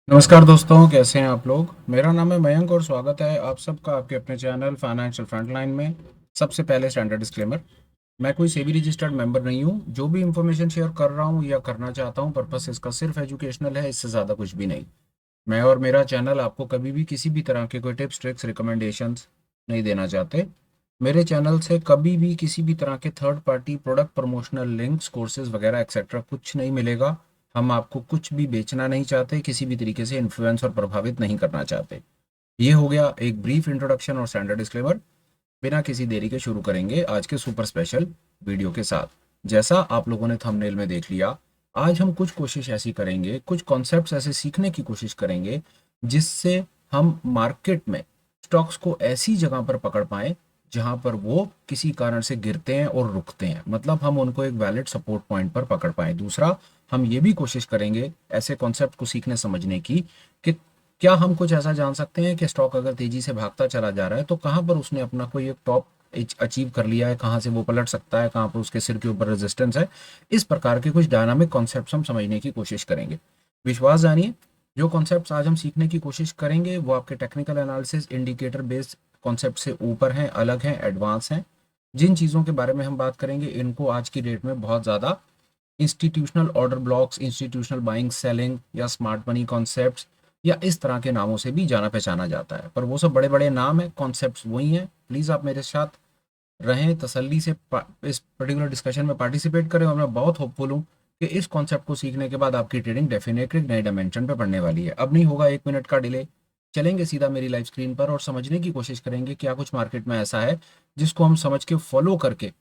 नमस्कार दोस्तों, कैसे हैं आप लोग। मेरा नाम है मयंक और स्वागत है आप सबका आपके अपने चैनल फाइनेंशियल फ्रंटलाइन में। सबसे पहले स्टैंडर्ड डिस्क्लेमर, मैं कोई सेबी रजिस्टर्ड मेंबर नहीं हूं। जो भी इंफॉर्मेशन शेयर कर रहा हूं या करना चाहता हूं, पर्पस इसका सिर्फ एजुकेशनल है, इससे ज़्यादा कुछ भी नहीं। मैं और मेरा चैनल आपको कभी भी किसी भी तरह के कोई टिप्स ट्रिक्स रिकमेंडेशंस नहीं देना चाहते। मेरे चैनल से कभी भी किसी भी तरह के third party product promotional links courses वगैरह एक्सेट्रा कुछ नहीं मिलेगा। हम आपको कुछ भी बेचना नहीं चाहते, किसी भी तरीके से इन्फ्लुएंस और प्रभावित नहीं करना चाहते। ये हो गया एक ब्रीफ इंट्रोडक्शन और स्टैंडर्ड डिस्क्लेमर। बिना किसी देरी के शुरू करेंगे आज के सुपर स्पेशल वीडियो के साथ। जैसा आप लोगों ने थंबनेल में देख लिया, आज हम कुछ कोशिश ऐसी करेंगे, कुछ कॉन्सेप्ट्स ऐसे सीखने की कोशिश करेंगे जिससे हम मार्केट में स्टॉक्स को ऐसी जगह पर पकड़ पाएं जहां पर वो किसी कारण से गिरते हैं और रुकते हैं, मतलब हम उनको एक वैलिड सपोर्ट पॉइंट पर पकड़ पाएं। दूसरा, हम ये भी कोशिश करेंगे ऐसे कॉन्सेप्ट को सीखने समझने की कि क्या हम कुछ ऐसा जान सकते हैं कि स्टॉक अगर तेजी से भागता चला जा रहा है तो कहाँ पर उसने अपना कोई एक टॉप अचीव कर लिया है, कहाँ से वो पलट सकता है, कहाँ पर उसके सिर के ऊपर रेजिस्टेंस है। इस प्रकार के कुछ डायनामिक कॉन्सेप्ट्स हम समझने की कोशिश करेंगे। विश्वास जानिए, जो कॉन्सेप्ट्स आज हम सीखने की कोशिश करेंगे वो आपके technical analysis indicator based concept से ऊपर हैं, अलग हैं, एडवांस हैं। जिन चीज़ों के बारे में हम बात करेंगे इनको आज की डेट में बहुत ज़्यादा institutional order blocks, institutional buying selling या स्मार्ट मनी कॉन्सेप्ट्स या इस तरह के नामों से भी जाना पहचाना जाता है। पर वो सब बड़े बड़े नाम हैं, कॉन्सेप्ट्स वही हैं। प्लीज़ आप मेरे साथ रहें, तसल्ली से इस पर्टिकुलर डिस्कशन में पार्टिसिपेट करें और मैं बहुत होपफुल हूँ कि इस कॉन्सेप्ट को सीखने के बाद आपकी ट्रेडिंग डेफिनेटली नए डायमेंशन पे बढ़ने वाली है। अब नहीं होगा 1 मिनट का डिले, चलेंगे सीधा मेरी लाइव स्क्रीन पर और समझने की कोशिश करेंगे क्या कुछ मार्केट में ऐसा है जिसको हम समझ के फॉलो करके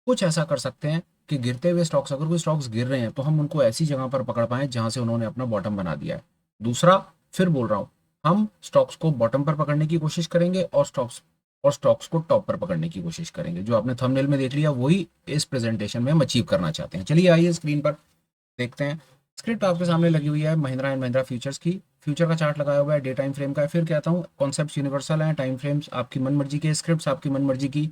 कुछ ऐसा कर सकते हैं कि गिरते हुए स्टॉक्स, अगर कोई स्टॉक्स गिर रहे हैं तो हम उनको ऐसी जगह पर पकड़ पाएं जहां से उन्होंने अपना बॉटम बना दिया है। दूसरा, फिर बोल रहा हूं, हम स्टॉक्स को बॉटम पर पकड़ने की कोशिश करेंगे और स्टॉक्स को टॉप पर पकड़ने की कोशिश करेंगे। जो आपने थंबनेल में देख लिया वही इस प्रेजेंटेशन में हम अचीव करना चाहते हैं। चलिए आइए स्क्रीन पर देखते हैं। स्क्रिप्ट आपके सामने लगी हुई है महिंद्रा एंड महिंद्रा फ्यूचर्स की। फ्यूचर का चार्ट लगाया हुआ है, डे टाइम फ्रेम का है। फिर कहता हूँ कॉन्सेप्ट यूनिवर्सल हैं, टाइम फ्रेम्स आपकी मन मर्जी के, स्क्रिप्ट आपकी मन मर्जी की।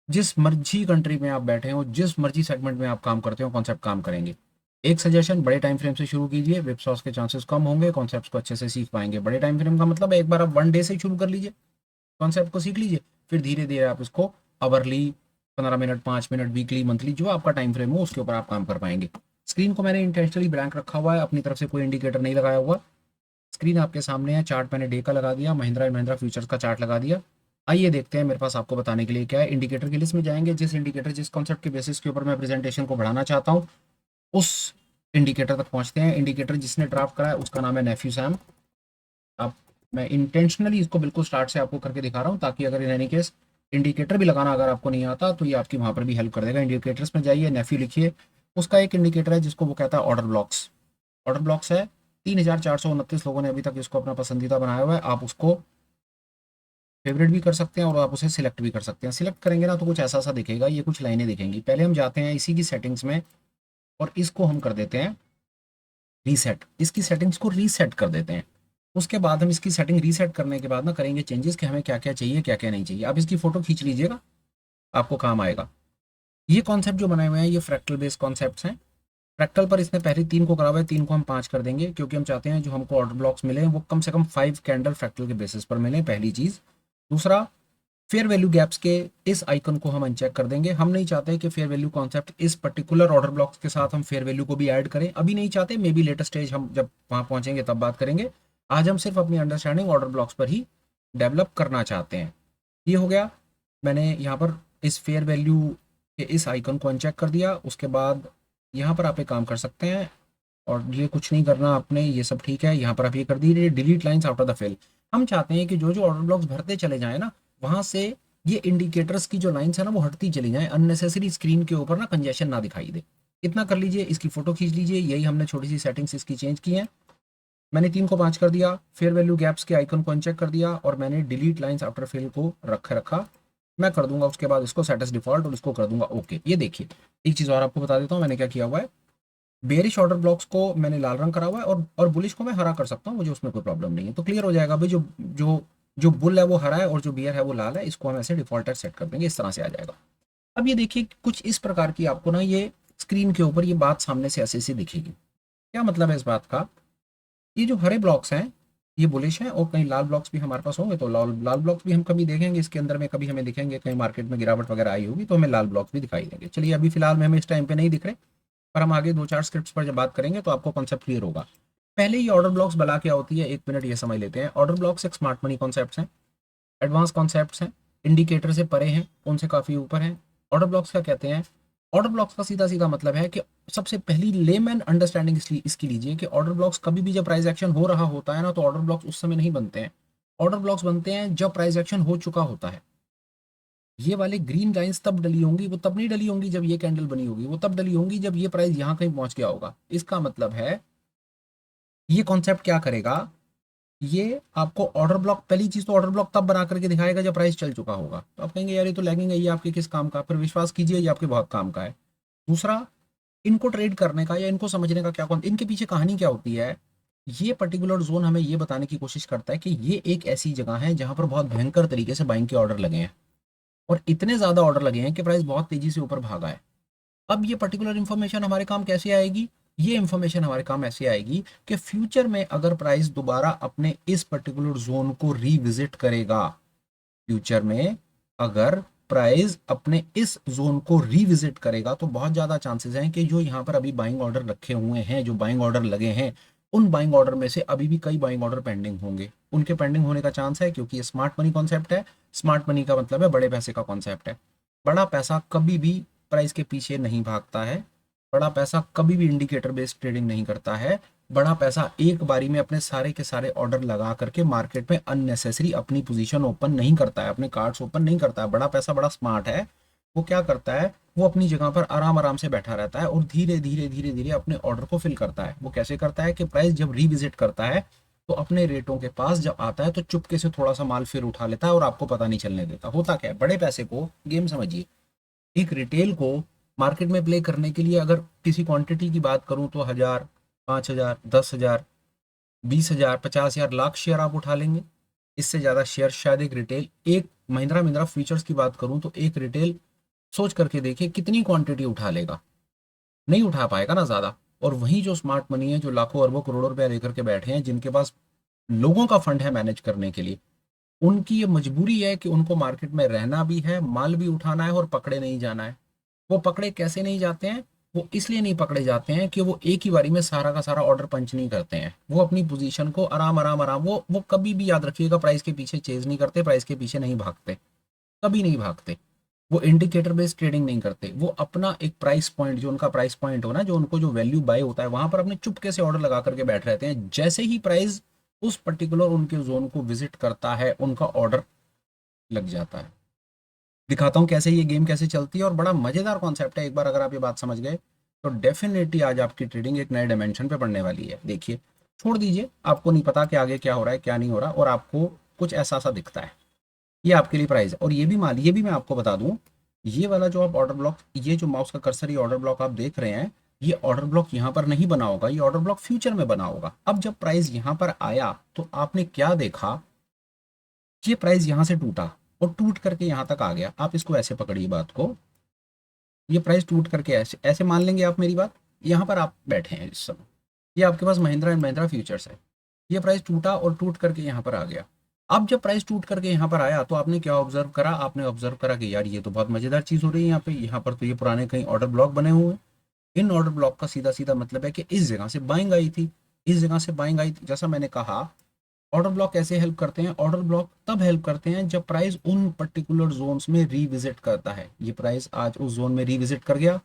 जिस मर्जी कंट्री में आप बैठे हो, जिस मर्जी सेगमेंट में आप काम करते हो, कॉन्सेप्ट काम करेंगे। एक सजेशन, बड़े टाइम फ्रेम से शुरू कीजिए, विप्स लॉस के चांसेस कम होंगे, कॉन्सेप्ट्स को अच्छे से सीख पाएंगे। बड़े टाइम फ्रेम का मतलब है एक बार आप 1 डे से शुरू कर लीजिए, कॉन्सेप्ट को सीख लीजिए, फिर धीरे धीरे आप इसको hourly, 15 minute, 5 minute, weekly, monthly, जो आपका टाइम फ्रेम हो उसके ऊपर आप काम कर पाएंगे। स्क्रीन को मैंने इंटेंशनली ब्लैंक रखा हुआ है, अपनी तरफ से कोई इंडिकेटर नहीं लगाया हुआ। स्क्रीन आपके सामने है, चार्ट मैंने डे का लगा दिया, महिंद्रा एंड महिंद्रा फ्यूचर्स का चार्ट लगा दिया। आइए देखते हैं मेरे पास आपको बताने के लिए क्या है। इंडिकेटर की लिस्ट में जाएंगे, जिस इंडिकेटर, जिस कॉन्सेप्ट के बेसिस के ऊपर मैं प्रेजेंटेशन को बढ़ाना चाहता हूँ उस इंडिकेटर तक पहुंचते हैं। इंडिकेटर जिसने ड्राफ्ट करा है उसका नाम है नेफ्यू सैम। अब मैं इंटेंशनली इसको बिल्कुल स्टार्ट से आपको करके दिखा रहा हूँ ताकि अगर इन एनी केस इंडिकेटर भी लगाना अगर आपको नहीं आता तो ये आपकी वहां पर भी हेल्प कर देगा। इंडिकेटर्स में जाइए, नेफ्यू लिखिए। उसका एक इंडिकेटर है जिसको वो कहता है ऑर्डर ब्लॉक्स। ऑर्डर ब्लॉक्स है, 3,429 लोगों ने अभी तक इसको अपना पसंदीदा बनाया हुआ है। आप उसको फेवरेट भी कर सकते हैं और आप उसे सिलेक्ट भी कर सकते हैं। सिलेक्ट करेंगे ना तो कुछ ऐसा सा दिखेगा, ये कुछ लाइनें दिखेंगी। पहले हम जाते हैं इसी की सेटिंग्स में और इसको हम कर देते हैं रीसेट। इसकी सेटिंग्स को रीसेट कर देते हैं। उसके बाद हम इसकी सेटिंग रीसेट करने के बाद ना करेंगे चेंजेस कि हमें क्या क्या चाहिए, क्या क्या नहीं चाहिए। आप इसकी फोटो खींच लीजिएगा, आपको काम आएगा। ये कॉन्सेप्ट जो बनाए हुए हैं ये फ्रैक्टल बेस्ड कॉन्सेप्ट्स हैं। फ्रैक्टल पर इसने पहले 3 को करा हुआ है, 3 को हम 5 कर देंगे क्योंकि हम चाहते हैं जो हमको ऑर्डर ब्लॉक्स मिले वो कम से कम 5 कैंडल फ्रैक्टल के बेसिस पर मिले, पहली चीज। दूसरा, फेयर वैल्यू गैप्स के इस आइकन को हम अनचेक कर देंगे। हम नहीं चाहते कि फेयर वैल्यू कॉन्सेप्ट इस पर्टिकुलर ऑर्डर ब्लॉक्स के साथ हम फेयर वैल्यू को भी ऐड करें, अभी नहीं चाहते। मे बी लेटेस्ट स्टेज हम जब वहां पहुंचेंगे तब बात करेंगे। आज हम सिर्फ अपनी अंडरस्टैंडिंग ऑर्डर ब्लॉक्स पर ही डेवलप करना चाहते हैं। ये हो गया। मैंने यहाँ पर इस फेयर वैल्यू के इस आइकन को अनचेक कर दिया। उसके बाद यहाँ पर आप एक काम कर सकते हैं, और ये कुछ नहीं करना आपने, ये सब ठीक है। यहाँ पर आप ये कर दीजिए delete lines out of the file. हम चाहते हैं कि जो जो ऑर्डर ब्लॉक्स भरते चले जाए ना, वहां से ये इंडिकेटर्स की जो लाइंस है ना वो हटती चली जाए, अननेसेसरी स्क्रीन के ऊपर ना कंजेशन ना दिखाई दे। इतना कर लीजिए, इसकी फोटो खींच लीजिए। यही हमने छोटी सी सेटिंग्स इसकी चेंज की हैं। मैंने 3 को 5 कर दिया, फेयर वैल्यू गैप्स के आइकन को अनचेक कर दिया और मैंने डिलीट लाइंस आफ्टर फिल को रखा। मैं कर दूंगा उसके बाद इसको सेट एज डिफॉल्ट और इसको कर दूंगा ओके। ये देखिए, एक चीज और आपको बता देता हूँ मैंने क्या किया हुआ है। बेरिश ऑर्डर ब्लॉक्स को मैंने लाल रंग करा हुआ है और बुलिश को मैं हरा कर सकता हूँ, मुझे उसमें कोई प्रॉब्लम नहीं है। तो क्लियर हो जाएगा भाई, जो जो जो बुल है वो हरा है और जो बियर है वो लाल है। इसको हम ऐसे डिफॉल्ट सेट कर देंगे, इस तरह से आ जाएगा। अब ये देखिए, कुछ इस प्रकार की आपको ना ये स्क्रीन के ऊपर ये बात सामने से ऐसे दिखेगी। क्या मतलब है इस बात का? ये जो हरे ब्लॉक्स हैं ये बुलिश हैं, और कहीं लाल ब्लॉक्स भी हमारे पास होंगे तो लाल लाल ब्लॉक्स भी हम कभी देखेंगे इसके अंदर में, कभी हमें दिखेंगे कहीं मार्केट में गिरावट वगैरह आई होगी तो हमें लाल ब्लॉक्स भी दिखाई देंगे। चलिए अभी फिलहाल में हमें इस टाइम पे नहीं दिख रहे, पर हम आगे 2-4 स्क्रिप्ट्स पर जब बात करेंगे तो आपको कॉन्सेप्ट क्लियर होगा। पहले ये ऑर्डर ब्लॉक्स बला क्या होती है, 1 मिनट ये समझ लेते हैं। ऑर्डर ब्लॉक्स एक स्मार्ट मनी कॉन्सेप्ट्स हैं, एडवांस कॉन्सेप्ट्स हैं, इंडिकेटर से परे हैं, उनसे काफ़ी ऊपर हैं। ऑर्डर ब्लॉक्स क्या कहते हैं? ऑर्डर ब्लॉक्स का सीधा सीधा मतलब है कि सबसे पहली लेमैन अंडरस्टैंडिंग इसकी लीजिए कि ऑर्डर ब्लॉक्स कभी भी जब प्राइस एक्शन हो रहा होता है ना, तो ऑर्डर ब्लॉक्स उस समय नहीं बनते हैं। ऑर्डर ब्लॉक्स बनते हैं जब प्राइस एक्शन हो चुका होता है। ये वाले ग्रीन लाइंस तब डली होंगी, वो तब नहीं डली होंगी जब ये कैंडल बनी होगी, वो तब डली होंगी जब ये प्राइस यहाँ कहीं पहुंच गया होगा। इसका मतलब है ये कॉन्सेप्ट क्या करेगा, ये आपको ऑर्डर ब्लॉक, पहली चीज तो ऑर्डर ब्लॉक तब बना करके दिखाएगा जब प्राइस चल चुका होगा। तो आप कहेंगे यार ये तो लैगिंग है, ये आपके किस काम का, फिर विश्वास कीजिए ये आपके बहुत काम का है। दूसरा, इनको ट्रेड करने का या इनको समझने का क्या कौन इनके पीछे कहानी क्या होती है। ये पर्टिकुलर जोन हमें ये बताने की कोशिश करता है कि ये एक ऐसी जगह है जहां पर बहुत भयंकर तरीके से बाइंग के ऑर्डर लगे हैं, और इतने ज्यादा ऑर्डर लगे हैं कि प्राइस बहुत तेजी से ऊपर भागा है। अब ये पर्टिकुलर इन्फॉर्मेशन हमारे काम कैसे आएगी? ये इन्फॉर्मेशन हमारे काम ऐसे आएगी कि फ्यूचर में अगर प्राइस दोबारा अपने इस पर्टिकुलर जोन को रिविजिट करेगा, फ्यूचर में अगर प्राइस अपने इस जोन को रिविजिट करेगा तो बहुत ज्यादा चांसेस हैं कि जो यहाँ पर अभी बाइंग ऑर्डर रखे हुए हैं, जो बाइंग ऑर्डर लगे हैं, उन बाइंग ऑर्डर में से अभी भी कई बाइंग ऑर्डर पेंडिंग होंगे। उनके पेंडिंग होने का चांस है क्योंकि ये स्मार्ट मनी कॉन्सेप्ट है। स्मार्ट मनी का मतलब है बड़े पैसे का कॉन्सेप्ट है। बड़ा पैसा कभी भी प्राइस के पीछे नहीं भागता है, बड़ा पैसा कभी भी इंडिकेटर बेस्ड ट्रेडिंग नहीं करता है। बड़ा पैसा एक बारी में अपने सारे के सारे ऑर्डर लगा करके मार्केट में अननेसेसरी अपनी पोजीशन ओपन नहीं करता है, अपने कार्ड्स ओपन नहीं करता है। बड़ा पैसा बड़ा स्मार्ट है, वो क्या करता है, वो अपनी जगह पर आराम आराम से बैठा रहता है और धीरे धीरे धीरे धीरे अपने ऑर्डर को फिल करता है। वो कैसे करता है कि प्राइस जब रिविजिट करता है तो अपने रेटों के पास जब आता है तो चुपके से थोड़ा सा माल फिर उठा लेता है और आपको पता नहीं चलने देता। होता क्या है, बड़े पैसे को गेम समझिए, एक रिटेल को मार्केट में प्ले करने के लिए अगर किसी क्वांटिटी की बात करूं तो 1000, 5000, 10,000, 20,000, 50,000, लाख शेयर आप उठा लेंगे। इससे ज़्यादा शेयर शायद एक रिटेल, एक महिंद्रा मिंद्रा फ्यूचर्स की बात करूं तो एक रिटेल सोच करके देखिए कितनी क्वांटिटी उठा लेगा, नहीं उठा पाएगा ना ज़्यादा। और वहीं जो स्मार्ट मनी है, जो लाखों अरबों करोड़ों रुपया लेकर के बैठे हैं, जिनके पास लोगों का फंड है मैनेज करने के लिए, उनकी ये मजबूरी है कि उनको मार्केट में रहना भी है, माल भी उठाना है और पकड़े नहीं जाना है। वो पकड़े कैसे नहीं जाते हैं? वो इसलिए नहीं पकड़े जाते हैं कि वो एक ही बारी में सारा का सारा ऑर्डर पंच नहीं करते हैं। वो अपनी पोजीशन को आराम आराम आराम, वो कभी भी याद रखिएगा प्राइस के पीछे चेज नहीं करते, प्राइस के पीछे नहीं भागते, कभी नहीं भागते। वो इंडिकेटर बेस्ड ट्रेडिंग नहीं करते, वो अपना एक प्राइस पॉइंट, जो उनका प्राइस पॉइंट हो ना, जो उनको जो वैल्यू बाय होता है वहां पर अपने चुपके से ऑर्डर लगा करके बैठ रहते हैं। जैसे ही प्राइस उस पर्टिकुलर उनके जोन को विजिट करता है उनका ऑर्डर लग जाता है। दिखाता हूँ कैसे ये गेम कैसे चलती है, और बड़ा मजेदार कॉन्सेप्ट है। एक बार अगर आप ये बात समझ गए तो डेफिनेटली आज आपकी ट्रेडिंग एक नए डायमेंशन पे पड़ने वाली है। देखिए, छोड़ दीजिए, आपको नहीं पता कि आगे क्या हो रहा है क्या नहीं हो रहा, और आपको कुछ ऐसा सा दिखता है, ये आपके लिए प्राइस है। और ये भी मान, ये भी मैं आपको बता दूं, ये वाला जो आप ऑर्डर ब्लॉक, ये जो माउस का कर्सर, ये ऑर्डर ब्लॉक आप देख रहे हैं, ये ऑर्डर ब्लॉक यहाँ पर नहीं बना होगा, ये ऑर्डर ब्लॉक फ्यूचर में बना होगा। अब जब प्राइस यहाँ पर आया तो आपने क्या देखा, ये प्राइस यहाँ से टूटा और टूट करके यहाँ तक आ गया। आप इसको ऐसे पकड़िए बात को, ये प्राइस टूट करके ऐसे ऐसे मान लेंगे आप मेरी बात, यहाँ पर आप बैठे हैं इस समय, ये आपके पास महिंद्रा एंड महिंद्रा फ्यूचर्स है। ये प्राइस टूटा और टूट करके यहाँ पर आ गया। अब जब प्राइस टूट करके यहाँ पर आया तो आपने क्या ऑब्जर्व करा, आपने ऑब्जर्व करा कि यार ये तो बहुत मजेदार चीज हो रही है यहाँ पे, यहाँ पर तो ये पुराने कहीं ऑर्डर ब्लॉक बने हुए हैं। इन ऑर्डर ब्लॉक का सीधा सीधा मतलब है कि इस जगह से बाइंग आई थी, इस जगह से बाइंग आई थी। जैसा मैंने कहा, ऑर्डर ब्लॉक कैसे हेल्प करते हैं, ऑर्डर ब्लॉक तब हेल्प करते हैं जब प्राइस उन पर्टिकुलर जोन्स में रिविजिट करता है। ये प्राइस आज उस जोन में रिविजिट कर गया,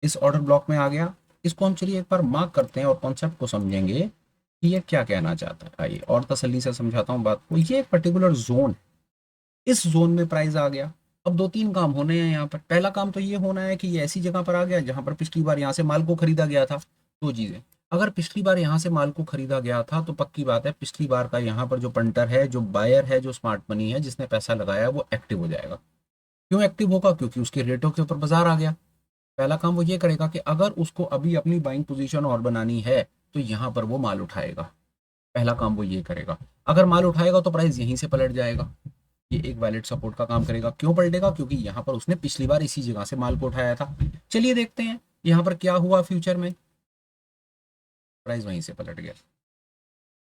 इस ऑर्डर ब्लॉक में आ गया। इसको हम चलिए एक बार मार्क करते हैं और कॉन्सेप्ट को समझेंगे कि ये क्या कहना चाहता है। आइए और तसल्ली से समझाता हूँ बात को। ये एक पर्टिकुलर जोन, इस जोन में प्राइस आ गया। अब दो तीन काम होने हैं यहाँ पर। पहला काम तो ये होना है कि ये ऐसी जगह पर आ गया जहां पर पिछली बार यहाँ से माल को खरीदा गया था। दो चीजें, अगर पिछली बार यहाँ से माल को खरीदा गया था तो पक्की बात है पिछली बार का यहाँ पर जो पंटर है, जो बायर है, जो स्मार्ट मनी है, जिसने पैसा लगाया है, वो एक्टिव हो जाएगा। क्यों एक्टिव होगा? क्योंकि उसके रेटों के ऊपर बाजार आ गया। पहला काम वो ये करेगा कि अगर उसको अभी अपनी बाइंग पोजीशन और बनानी है तो यहाँ पर वो माल उठाएगा। पहला काम वो ये करेगा। अगर माल उठाएगा तो प्राइस यहीं से पलट जाएगा, ये एक वैलिड सपोर्ट का काम करेगा। क्यों पलटेगा? क्योंकि यहाँ पर उसने पिछली बार इसी जगह से माल को उठाया था। चलिए देखते हैं यहाँ पर क्या हुआ फ्यूचर में, प्राइस वहीं से पलट गया।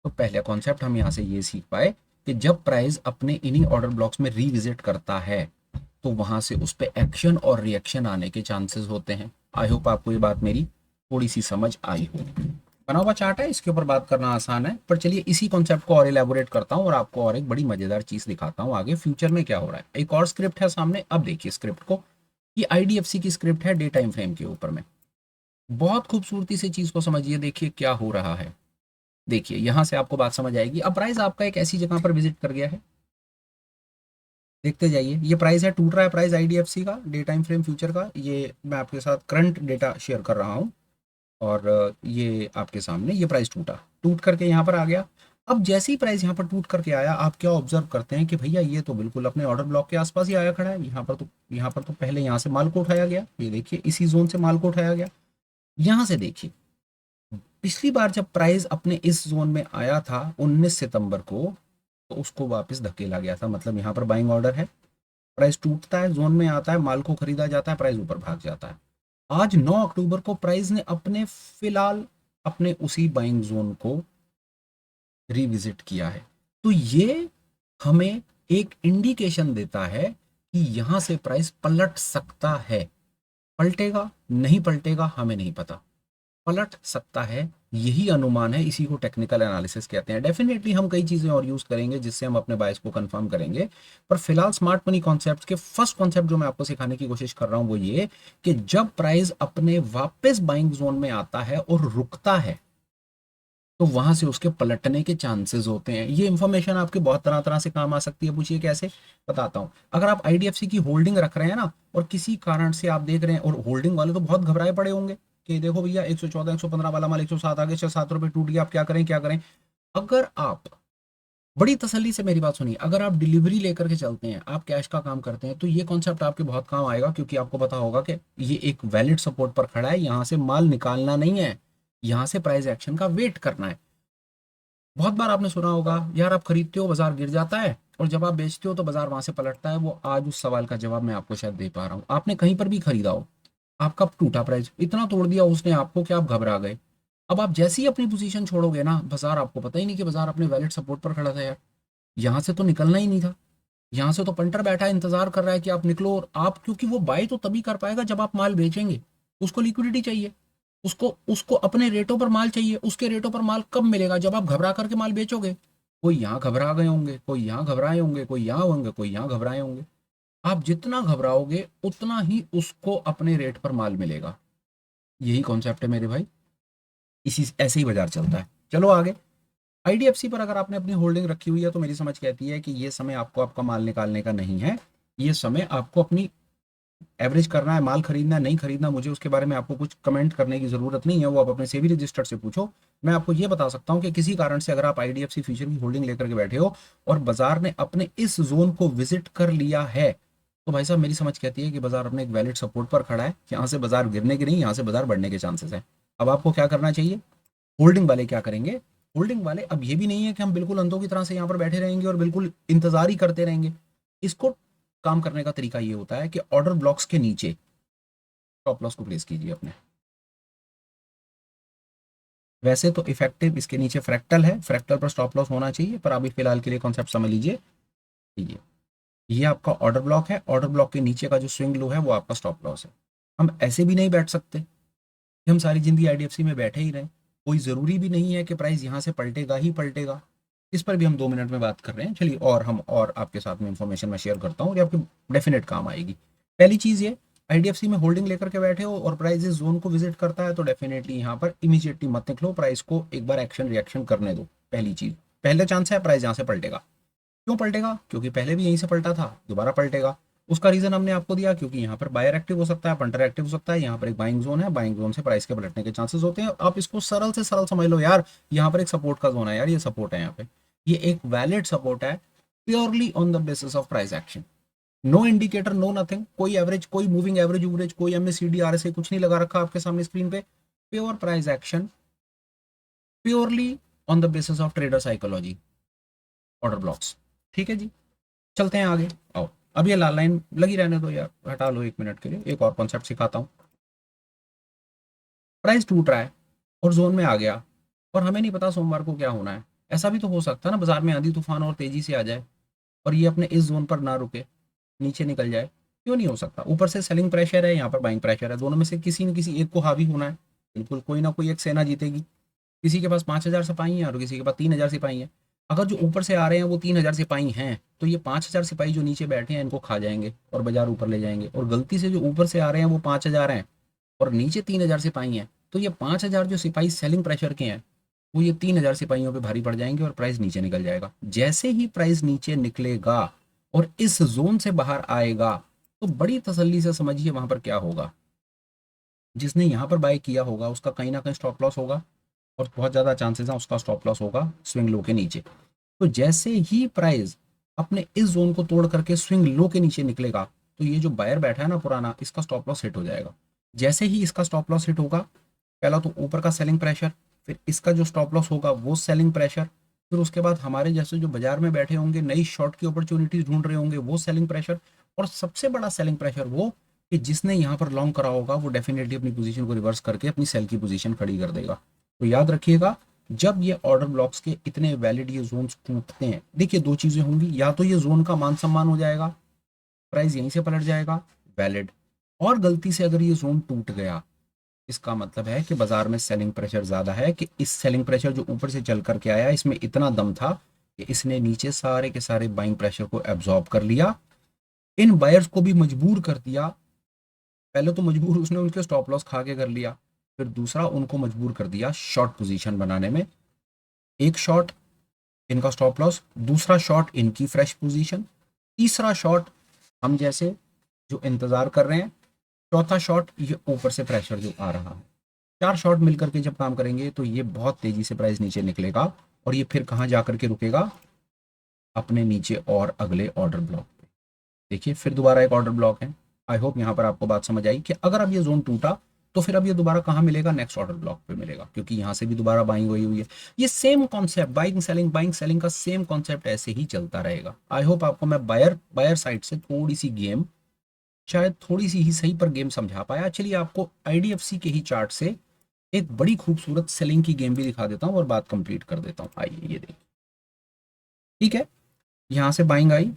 तो पहला कॉन्सेप्ट हम यहाँ से ये सीख पाए कि जब प्राइस अपने इन्हीं ऑर्डर ब्लॉक्स में रिविजिट करता है तो वहां से उस पर एक्शन और रिएक्शन आने के चांसेस होते हैं। आई होप आपको ये बात मेरी थोड़ी सी समझ आई हो। बना हुआ चार्ट है, इसके ऊपर बात करना आसान है, पर चलिए इसी कॉन्सेप्ट को और एलैबोरेट करता हूँ और आपको और एक बड़ी मजेदार चीज दिखाता हूँ आगे फ्यूचर में क्या हो रहा है। एक और स्क्रिप्ट है सामने, अब देखिए स्क्रिप्ट को। ये आईडीएफसी की स्क्रिप्ट है डे टाइम फ्रेम के ऊपर में। बहुत खूबसूरती से चीज को समझिए, देखिए क्या हो रहा है। देखिए यहां से आपको बात समझ आएगी। अब प्राइस आपका एक ऐसी जगह पर विजिट कर गया है, देखते जाइए। ये प्राइस है, टूट रहा है प्राइस आईडीएफसी का डे टाइम फ्रेम फ्यूचर का। ये मैं आपके साथ करंट डेटा शेयर कर रहा हूँ और ये आपके सामने ये प्राइस टूटा, टूट करके यहाँ पर आ गया। अब जैसे ही प्राइस यहाँ पर टूट करके आया, आप क्या ऑब्जर्व करते हैं कि भैया ये तो बिल्कुल अपने ऑर्डर ब्लॉक के आसपास ही आया खड़ा है। यहाँ पर तो पहले यहाँ से माल को उठाया गया, ये देखिए इसी जोन से माल को उठाया गया। यहाँ से देखिए पिछली बार जब प्राइस अपने इस जोन में आया था 19 सितंबर को, तो उसको वापस धकेला गया था। मतलब यहाँ पर बाइंग ऑर्डर है, प्राइस टूटता है, जोन में आता है, माल को खरीदा जाता है, प्राइस ऊपर भाग जाता है। आज 9 अक्टूबर को प्राइस ने अपने फिलहाल अपने उसी बाइंग जोन को रिविजिट किया है। तो ये हमें एक इंडिकेशन देता है कि यहां से प्राइस पलट सकता है। पलटेगा नहीं पलटेगा हमें नहीं पता, पलट सकता है, यही अनुमान है, इसी को टेक्निकल एनालिसिस कहते हैं। डेफिनेटली हम कई चीजें और यूज करेंगे जिससे हम अपने बायस को कंफर्म करेंगे, पर फिलहाल स्मार्ट मनी कॉन्सेप्ट के फर्स्ट कॉन्सेप्ट जो मैं आपको सिखाने की कोशिश कर रहा हूं वो ये कि जब प्राइस अपने वापस बाइंग जोन में आता है और रुकता है तो वहां से उसके पलटने के चांसेस होते हैं। ये इंफॉर्मेशन आपके बहुत तरह तरह से काम आ सकती है। पूछिए कैसे, बताता हूं। अगर आप आईडीएफसी की होल्डिंग रख रहे हैं ना, और किसी कारण से आप देख रहे हैं, और होल्डिंग वाले तो बहुत घबराए पड़े होंगे कि देखो भैया 114 115 वाला माल 107 आगे 6-7 रुपए टूट गया, आप क्या करें क्या करें। अगर आप बड़ी तसल्ली से मेरी बात सुनिए, अगर आप डिलीवरी लेकर के चलते हैं, आप कैश का काम करते हैं, तो ये कॉन्सेप्ट आपके बहुत काम आएगा, क्योंकि आपको पता होगा कि ये एक वैलिड सपोर्ट पर खड़ा है। यहां से माल निकालना नहीं है, यहां से प्राइस एक्शन का वेट करना है। बहुत बार आपने सुना होगा यार, आप खरीदते हो बाजार गिर जाता है, और जब आप बेचते हो तो बाजार वहां से पलटता है। वो आज उस सवाल का जवाब मैं आपको शायद दे पा रहा हूँ। आपने कहीं पर भी खरीदा हो, आपका टूटा प्राइस, इतना तोड़ दिया उसने आपको कि आप घबरा गए। अब आप जैसे ही अपनी पोजीशन छोड़ोगे ना, बाजार, आपको पता ही नहीं कि बाजार अपने वैलिड सपोर्ट पर खड़ा था यार, यहाँ से तो निकलना ही नहीं था। यहाँ से तो पंटर बैठा है, इंतजार कर रहा है कि आप निकलो। और आप, क्योंकि वो बाय तो तभी कर पाएगा जब आप माल बेचेंगे, उसको लिक्विडिटी चाहिए, उसको उसको अपने रेटों पर माल चाहिए। उसके रेटों पर माल कब मिलेगा, जब आप घबरा करके माल बेचोगे। कोई यहाँ घबरा गए होंगे, कोई यहाँ घबराए होंगे, कोई यहाँ होंगे, कोई यहाँ घबराए होंगे। आप जितना घबराओगे उतना ही उसको अपने रेट पर माल मिलेगा। यही कॉन्सेप्ट है मेरे भाई, इसी ऐसे ही बाजार चलता है। चलो आगे। आईडीएफसी पर अगर आपने अपनी होल्डिंग रखी हुई है तो मेरी समझ कहती है कि ये समय आपको आपका माल निकालने का नहीं है। ये समय आपको अपनी एवरेज करना है, माल खरीदना है नहीं खरीदना, मुझे उसके बारे में आपको कुछ कमेंट करने की जरूरत नहीं है, वो आप अपने सेबी रजिस्टर से पूछो। मैं आपको ये बता सकता हूँ कि किसी कारण से अगर आप आईडीएफसी फ्यूचर की होल्डिंग लेकर के बैठे हो और बाजार ने अपने इस जोन को विजिट कर लिया है, तो भाई साहब मेरी समझ कहती है कि बाजार अपने एक वैलिड सपोर्ट पर खड़ा है। यहाँ से बाजार गिरने के नहीं, यहाँ से बाजार बढ़ने के चांसेस है। अब आपको क्या करना चाहिए, होल्डिंग वाले क्या करेंगे। होल्डिंग वाले, अब ये भी नहीं है कि हम बिल्कुल अंधों की तरह से यहाँ पर बैठे रहेंगे और बिल्कुल इंतजार ही करते रहेंगे। इसको काम करने का तरीका ये होता है कि ऑर्डर ब्लॉक्स के नीचे स्टॉप लॉस को प्लेस कीजिए अपने। वैसे तो इफेक्टिव इसके नीचे फ्रैक्टल है, फ्रैक्टल पर स्टॉप लॉस होना चाहिए, पर अभी फिलहाल के लिए कॉन्सेप्ट समझ लीजिए। ये आपका ऑर्डर ब्लॉक है, ऑर्डर ब्लॉक के नीचे का जो स्विंग लो है वो आपका स्टॉप लॉस है। हम ऐसे भी नहीं बैठ सकते कि हम सारी जिंदगी आईडीएफसी में बैठे ही रहें। कोई जरूरी भी नहीं है कि प्राइस यहाँ से पलटेगा ही पलटेगा। इस पर भी हम 2 मिनट में बात कर रहे हैं। चलिए, और हम और आपके साथ में इंफॉर्मेशन मैं शेयर करता हूँ और ये आपकी डेफिनेट काम आएगी। पहली चीज ये, आईडीएफसी में होल्डिंग लेकर के बैठे हो और प्राइस इस जोन को विजिट करता है तो डेफिनेटली यहाँ पर इमीडिएटली मत निकलो, प्राइस को एक बार एक्शन रिएक्शन करने दो। पहली चीज, पहले चांस है प्राइस यहाँ से पलटेगा। क्यों पलटेगा, क्योंकि पहले भी यहीं से पलटा था, दोबारा पलटेगा। उसका रीजन हमने आपको दिया, क्योंकि यहाँ पर बायर एक्टिव हो सकता है, पंटर एक्टिव हो सकता है, यहाँ पर एक बाइंग जोन है, बाइंग जोन से प्राइस के पलटने के चांसेस होते हैं। आप इसको सरल से सरल समझ लो यार, यहाँ पर एक सपोर्ट का जोन है यार, ये सपोर्ट है यहाँ पे, ये एक वैलिड सपोर्ट है purely on the basis of price action. No indicator, no nothing, कोई एवरेज, कोई मूविंग एवरेज उवरेज, कोई एमएसीडी आरएसआई कुछ नहीं लगा रखा आपके सामने स्क्रीन पे। Pure price action, purely on the basis of trader psychology, order blocks. ठीक है जी, चलते हैं आगे। आओ, अब ये लाल लाइन लगी रहने दो यार, हटा लो 1 मिनट के लिए, एक और कॉन्सेप्ट सिखाता हूँ। प्राइस टूट रहा है और जोन में आ गया, और हमें नहीं पता सोमवार को क्या होना है। ऐसा भी तो हो सकता है ना, बाजार में आंधी तूफान और तेजी से आ जाए और ये अपने इस जोन पर ना रुके, नीचे निकल जाए। क्यों नहीं हो सकता? ऊपर से सेलिंग प्रेशर है, यहाँ पर बाइंग प्रेशर है, दोनों में से किसी न किसी एक को हावी होना है। बिल्कुल कोई ना कोई एक सेना जीतेगी। किसी के पास 5,000 सिपाही हैं और किसी के पास 3,000 सिपाही हैं। अगर जो ऊपर से आ रहे हैं वो 3,000 सिपाही हैं, तो ये 5,000 सिपाही जो नीचे बैठे हैं इनको खा जाएंगे और बाजार ऊपर ले जाएंगे। और गलती से जो ऊपर से आ रहे हैं वो 5,000 हैं और नीचे 3,000 सिपाही हैं, तो ये 5,000 जो सिपाही सेलिंग प्रेशर के हैं वो ये 3,000 सिपाहियों पे भारी पड़ जाएंगे और प्राइस नीचे निकल जाएगा। जैसे ही प्राइस नीचे निकलेगा और इस जोन से बाहर आएगा, तो बड़ी तसल्ली से समझिए वहां पर क्या होगा। जिसने यहाँ पर बाय किया होगा उसका कहीं ना कहीं स्टॉप लॉस होगा और बहुत ज़्यादा चांसेस हैं उसका स्टॉप लॉस होगा स्विंग लो के नीचे। तो जैसे ही प्राइस अपने इस जोन को तोड़ करके स्विंग लो के नीचे निकलेगा, तो ये जो बायर बैठा है ना पुराना, इसका स्टॉप लॉस हिट हो जाएगा। जैसे ही इसका स्टॉप लॉस हिट होगा, पहला तो ऊपर का सेलिंग प्रेशर, फिर इसका जो स्टॉप लॉस होगा वो सेलिंग प्रेशर, फिर उसके बाद हमारे जैसे जो बाजार में बैठे होंगे नई शॉर्ट की अपॉर्चुनिटीज ढूंढ रहे होंगे वो सेलिंग प्रेशर, और सबसे बड़ा सेलिंग प्रेशर वो कि जिसने यहाँ पर लॉन्ग करा होगा वो डेफिनेटली अपनी पोजीशन को रिवर्स करके अपनी सेल की पोजीशन खड़ी कर देगा। तो याद रखिएगा, जब ये ऑर्डर ब्लॉक्स के इतने वैलिड ये जोन्स टूटते हैं, देखिए दो चीजें होंगी, या तो ये जोन का मान सम्मान हो जाएगा, प्राइस यहीं से पलट जाएगा, वैलिड। और गलती से अगर ये जोन टूट गया, इसका मतलब है कि बाजार में सेलिंग प्रेशर ज्यादा है, कि इस सेलिंग प्रेशर जो ऊपर से चल करके आया इसमें इतना दम था कि इसने नीचे सारे के सारे बाइंग प्रेशर को एब्जॉर्ब कर लिया, इन बायर्स को भी मजबूर कर दिया। पहले तो मजबूर उसने उनके स्टॉप लॉस खा के कर लिया, फिर दूसरा उनको मजबूर कर दिया शॉर्ट पोजीशन बनाने में। एक शॉट इनका स्टॉप लॉस, दूसरा शॉट इनकी फ्रेश पोजीशन, तीसरा शॉट हम जैसे जो इंतजार कर रहे हैं, चौथा शॉट ये ऊपर से प्रेशर जो आ रहा है। चार शॉट मिलकर के जब काम करेंगे तो ये बहुत तेजी से प्राइस नीचे निकलेगा और ये फिर कहाँ जा करके रुकेगा, अपने नीचे और अगले ऑर्डर ब्लॉक पे। देखिए फिर दोबारा एक ऑर्डर ब्लॉक है। आई होप यहाँ पर आपको बात समझ आई कि अगर अब ये जोन टूटा तो फिर अब ये दोबारा कहाँ मिलेगा, नेक्स्ट ऑर्डर ब्लॉक पे मिलेगा, क्योंकि यहाँ से भी दोबारा बाइंग हुई है। ये सेम कॉन्सेप्ट बाइंग सेलिंग का सेम कॉन्सेप्ट ऐसे ही चलता रहेगा। आई होप आपको मैं बायर बायर साइड से थोड़ी सी गेम, शायद थोड़ी सी ही सही पर गेम समझा पाया। चलिए आपको आईडीएफसी के ही चार्ट से एक बड़ी खूबसूरत सेलिंग की गेम भी दिखा देता हूँ और बात कंप्लीट कर देता हूँ। आइए ये देखिए, ठीक है, यहाँ से बाइंग आई।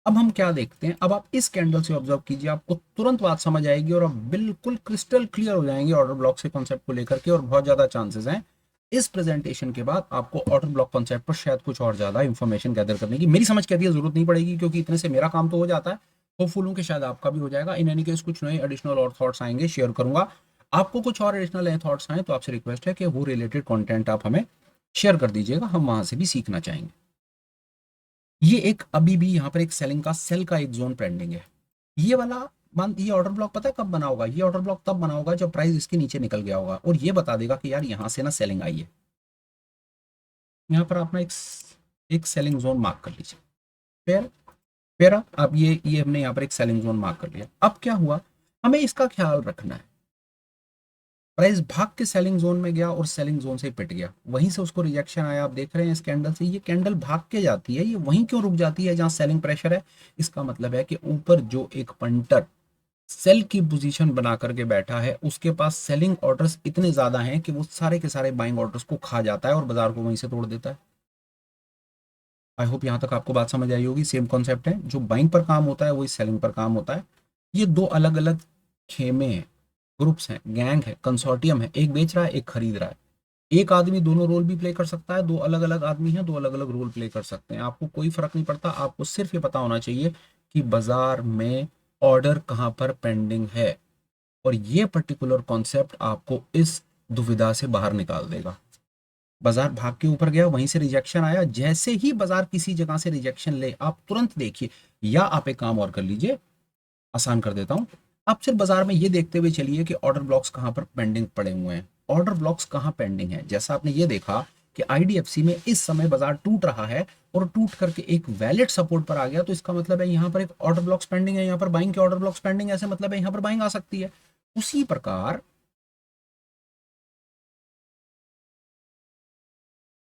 अब हम क्या देखते हैं, अब आप इस कैंडल से ऑब्जर्व कीजिए, आपको तुरंत बात समझ आएगी और आप बिल्कुल क्रिस्टल क्लियर हो जाएंगे ऑर्डर ब्लॉक से कॉन्सेप्ट को लेकर के। और बहुत ज्यादा चांसेस हैं इस प्रेजेंटेशन के बाद आपको ऑर्डर ब्लॉक कॉन्सेप्ट पर शायद कुछ और ज्यादा इंफॉर्मेशन गैदर करने की, मेरी समझ कहती है, जरूरत नहीं पड़ेगी, क्योंकि इतने से मेरा काम तो हो जाता है। होपफुल हूं कि शायद आपका भी हो जाएगा। इन एनी केस कुछ नए एडिशनल और थॉट्स आएंगे, शेयर करूंगा। आपको कुछ और एडिशनल थॉट्स आए तो आपसे रिक्वेस्ट है कि वो रिलेटेड कंटेंट आप हमें शेयर कर दीजिएगा, हम वहां से भी सीखना चाहेंगे। ये एक अभी भी यहाँ पर एक सेलिंग का सेल का एक जोन पेंडिंग है। ये वाला मान, ये ऑर्डर ब्लॉक पता है कब बना होगा? ये ऑर्डर ब्लॉक तब बना होगा जब प्राइस इसके नीचे निकल गया होगा और ये बता देगा कि यार यहाँ से ना सेलिंग आई है। यहाँ पर आप ना एक सेलिंग जोन मार्क कर लीजिए। फिर आप ये हमने यहाँ पर एक सेलिंग जोन मार्क कर लिया। अब क्या हुआ, हमें इसका ख्याल रखना है। प्राइस भाग के सेलिंग जोन में गया और सेलिंग जोन से पिट गया, वहीं से उसको रिजेक्शन आया। आप देख रहे हैं इस कैंडल से, ये कैंडल भाग के जाती है, ये वहीं क्यों रुक जाती है जहां सेलिंग प्रेशर है? इसका मतलब है कि ऊपर जो एक पंटर सेल की पोजीशन बना करके बैठा है उसके पास सेलिंग ऑर्डर्स इतने ज्यादा हैं कि वो सारे के सारे बाइंग ऑर्डर्स को खा जाता है और बाजार को वहीं से तोड़ देता है। आई होप यहाँ तक आपको बात समझ आई होगी। सेम कॉन्सेप्ट है, जो बाइंग पर काम होता है वही सेलिंग पर काम होता है। ये दो अलग अलग खेमे हैं, ग्रुप्स हैं, गैंग है, कंसोर्टियम है, एक बेच रहा है एक खरीद रहा है। एक आदमी दोनों रोल भी प्ले कर सकता है, दो अलग अलग आदमी हैं दो अलग अलग रोल प्ले कर सकते हैं, आपको कोई फर्क नहीं पड़ता। आपको सिर्फ ये पता होना चाहिए कि बाजार में ऑर्डर कहाँ पर पेंडिंग है, और ये पर्टिकुलर कॉन्सेप्ट आपको इस दुविधा से बाहर निकाल देगा। बाजार भाग के ऊपर गया, वहीं से रिजेक्शन आया, जैसे ही बाजार किसी जगह से रिजेक्शन ले आप तुरंत देखिए, या आप एक काम और कर लीजिए, आसान कर देता हूं, आप सिर्फ बाजार में ये देखते हुए चलिए कि ऑर्डर ब्लॉक्स कहां पर पेंडिंग पड़े हुए हैं। ऑर्डर ब्लॉक्स कहां पेंडिंग है? जैसा आपने ये देखा कि आईडीएफसी में इस समय बाजार टूट रहा है और टूट करके एक वैलिड सपोर्ट पर आ गया, तो इसका मतलब है यहां पर एक ऑर्डर ब्लॉक्स पेंडिंग है, यहां पर बाइंग के ऑर्डर ब्लॉक्स पेंडिंग है, ऐसे मतलब है यहां पर बाइंग आ सकती है। उसी प्रकार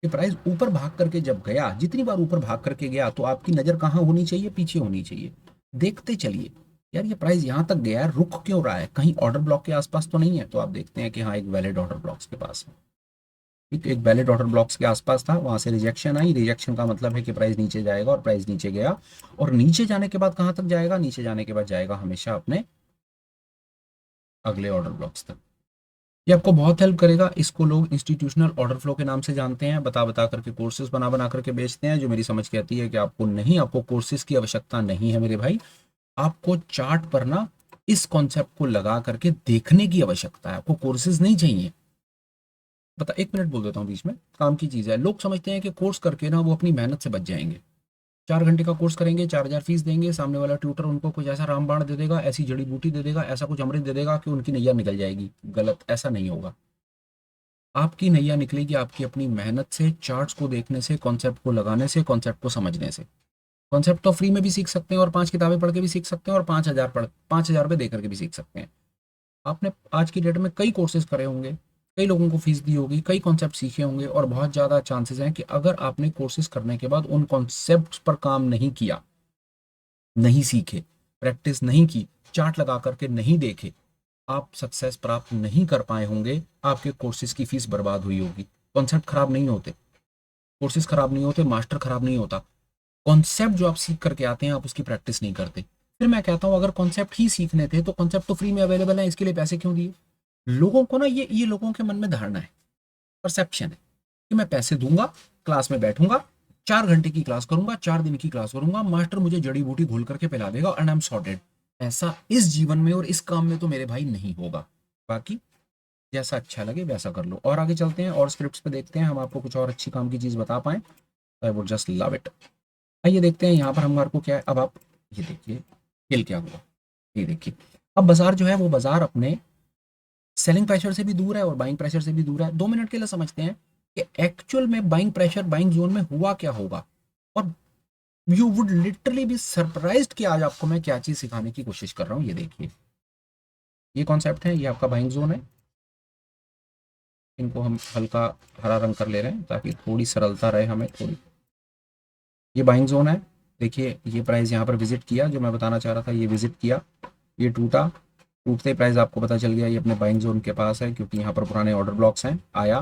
कि प्राइस ऊपर भाग करके जब गया, जितनी बार ऊपर भाग करके गया, तो आपकी नजर कहाँ होनी चाहिए? पीछे होनी चाहिए। देखते चलिए यार ये प्राइस यहां तक गया है, रुक क्यों रहा है? कहीं ऑर्डर ब्लॉक के आसपास तो नहीं है? तो आप देखते हैं कि हाँ एक वैलिड ऑर्डर ब्लॉक्स के पास है। एक वैलिड ऑर्डर ब्लॉक्स के आसपास था, वहां से रिजेक्शन आई। रिजेक्शन का मतलब है कि प्राइस नीचे जाएगा, और प्राइस नीचे गया। और नीचे जाने के बाद कहां तक जाएगा? नीचे जाने के बाद जाएगा हमेशा अपने अगले ऑर्डर ब्लॉक्स तक। ये आपको बहुत हेल्प करेगा। इसको लोग इंस्टीट्यूशनल ऑर्डर फ्लो के नाम से जानते हैं। बता बता करके कोर्सेज बना बना करके बेचते हैं। जो मेरी समझ कहती है कि आपको नहीं, आपको कोर्सेज की आवश्यकता नहीं है मेरे भाई। आपको चार्ट पर ना इस कॉन्सेप्ट को लगा करके देखने की आवश्यकता है, आपको कोर्सेज नहीं चाहिए। बता, एक मिनट बोल देता हूँ बीच में, काम की चीज है। लोग समझते हैं कि कोर्स करके ना वो अपनी मेहनत से बच जाएंगे। 4 घंटे का कोर्स करेंगे, 4,000 फीस देंगे, सामने वाला ट्यूटर उनको कुछ ऐसा रामबाण दे देगा, ऐसी जड़ी बूटी दे देगा, ऐसा कुछ अमृत दे देगा कि उनकी नैया निकल जाएगी। गलत, ऐसा नहीं होगा। आपकी नैया निकलेगी आपकी अपनी मेहनत से, चार्ट्स को देखने से, कॉन्सेप्ट को लगाने से, कॉन्सेप्ट को समझने से। कॉन्सेप्ट तो फ्री में भी सीख सकते हैं, और 5 किताबें पढ़ के भी सीख सकते हैं, और 5,000 रुपये दे करके भी सीख सकते हैं। आपने आज की डेट में कई कोर्सेज करे होंगे, कई लोगों को फीस दी होगी, कई कॉन्सेप्ट सीखे होंगे, और बहुत ज़्यादा चांसेस हैं कि अगर आपने कोर्सेज करने के बाद उन कॉन्सेप्ट्स पर काम नहीं किया, नहीं सीखे, प्रैक्टिस नहीं की, चार्ट लगा करके नहीं देखे, आप सक्सेस प्राप्त नहीं कर पाए होंगे। आपके कोर्सेज की फीस बर्बाद हुई होगी। कॉन्सेप्ट खराब नहीं होते, कोर्सेज खराब नहीं होते, मास्टर खराब नहीं होता। कॉन्सेप्ट जो आप सीख करके आते हैं, आप उसकी प्रैक्टिस नहीं करते। फिर मैं कहता हूं, अगर कॉन्सेप्ट ही सीखने थे तो कॉन्सेप्ट तो फ्री में अवेलेबल है, इसके लिए पैसे क्यों दिए? लोगों को ना, ये लोगों के मन में धारणा है, परसेप्शन है कि मैं पैसे दूंगा, क्लास में बैठूंगा, 4 घंटे की क्लास करूंगा, 4 दिन की क्लास करूंगा, मास्टर मुझे जड़ी बूटी घोल करके पिला देगा एंड आई एम सॉर्टेड। ऐसा इस जीवन में और इस काम में तो मेरे भाई नहीं होगा। बाकी जैसा अच्छा लगे वैसा कर लो। और आगे चलते हैं और स्क्रिप्ट्स पे देखते हैं, हम आपको कुछ और अच्छी काम की चीज बता पाए। I would just love it. आइए देखते हैं यहाँ पर हमारे को क्या है। अब आप ये देखिए खेल क्या हुआ, ये देखिए। अब बाजार जो है वो बाजार अपने सेलिंग प्रेशर से भी दूर है और बाइंग प्रेशर से भी दूर है। 2 मिनट के लिए समझते हैं कि एक्चुअल में बाइंग प्रेशर, बाइंग जोन में हुआ क्या होगा। और you would literally be surprised कि आज आपको मैं क्या चीज सिखाने की कोशिश कर रहा हूँ। ये देखिए, ये कॉन्सेप्ट है, ये आपका बाइंग जोन है। इनको हम हल्का हरा रंग कर ले रहे हैं ताकि थोड़ी सरलता रहे हमें थोड़ी। ये बाइंग जोन है। देखिए, ये प्राइस यहाँ पर विजिट किया, जो मैं बताना चाह रहा था, ये विजिट किया, ये टूटा, टूटते प्राइस आपको पता चल गया ये अपने बाइंग जोन के पास है, क्योंकि यहाँ पर पुराने ऑर्डर ब्लॉक्स हैं। आया,